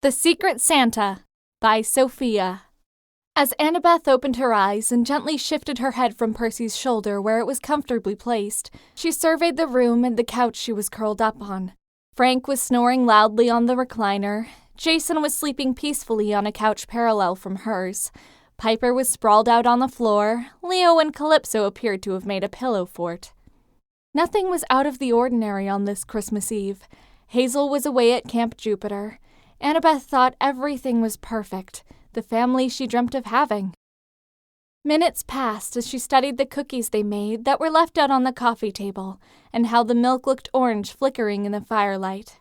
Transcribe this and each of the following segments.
The Secret Santa by SOFIA. As Annabeth opened her eyes and gently shifted her head from Percy's shoulder where it was comfortably placed, she surveyed the room and the couch she was curled up on. Frank was snoring loudly on the recliner. Jason was sleeping peacefully on a couch parallel from hers. Piper was sprawled out on the floor. Leo and Calypso appeared to have made a pillow fort. Nothing was out of the ordinary on this Christmas Eve. Hazel was away at Camp Jupiter. Annabeth thought everything was perfect, the family she dreamt of having. Minutes passed as she studied the cookies they made that were left out on the coffee table, and how the milk looked orange flickering in the firelight.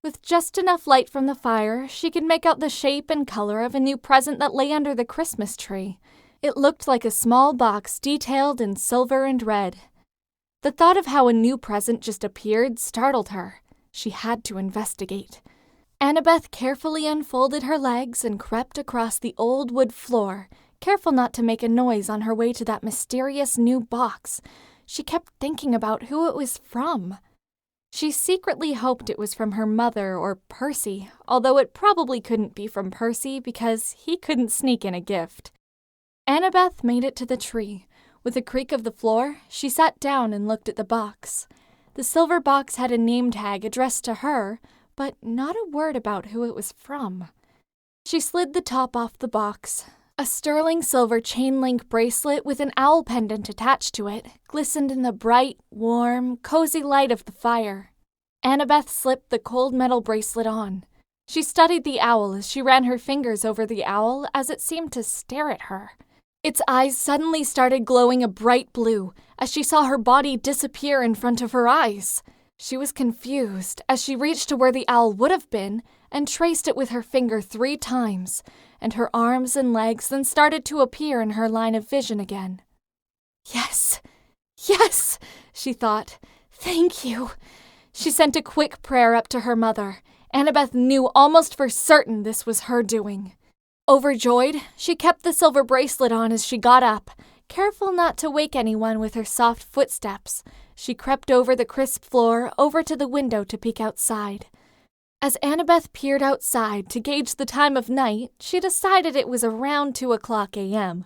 With just enough light from the fire, she could make out the shape and color of a new present that lay under the Christmas tree. It looked like a small box detailed in silver and red. The thought of how a new present just appeared startled her. She had to investigate. Annabeth carefully unfolded her legs and crept across the old wood floor, careful not to make a noise on her way to that mysterious new box. She kept thinking about who it was from. She secretly hoped it was from her mother or Percy, although it probably couldn't be from Percy because he couldn't sneak in a gift. Annabeth made it to the tree. With a creak of the floor, she sat down and looked at the box. The silver box had a name tag addressed to her, but not a word about who it was from. She slid the top off the box. A sterling silver chain-link bracelet with an owl pendant attached to it glistened in the bright, warm, cozy light of the fire. Annabeth slipped the cold metal bracelet on. She studied the owl as she ran her fingers over the owl as it seemed to stare at her. Its eyes suddenly started glowing a bright blue as she saw her body disappear in front of her eyes. She was confused as she reached to where the owl would have been and traced it with her finger 3 times, and her arms and legs then started to appear in her line of vision again. Yes, yes, she thought. Thank you. She sent a quick prayer up to her mother. Annabeth knew almost for certain this was her doing. Overjoyed, she kept the silver bracelet on as she got up. Careful not to wake anyone with her soft footsteps, she crept over the crisp floor over to the window to peek outside. As Annabeth peered outside to gauge the time of night, she decided it was around 2:00 a.m.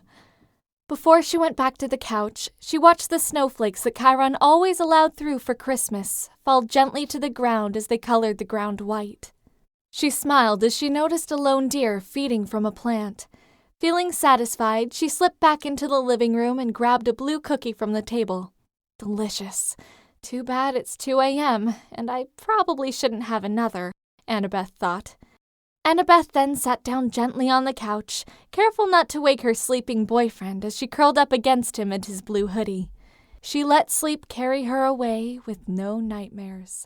Before she went back to the couch, she watched the snowflakes that Chiron always allowed through for Christmas fall gently to the ground as they colored the ground white. She smiled as she noticed a lone deer feeding from a plant. Feeling satisfied, she slipped back into the living room and grabbed a blue cookie from the table. Delicious. Too bad it's 2 a.m., and I probably shouldn't have another, Annabeth thought. Annabeth then sat down gently on the couch, careful not to wake her sleeping boyfriend as she curled up against him in his blue hoodie. She let sleep carry her away with no nightmares.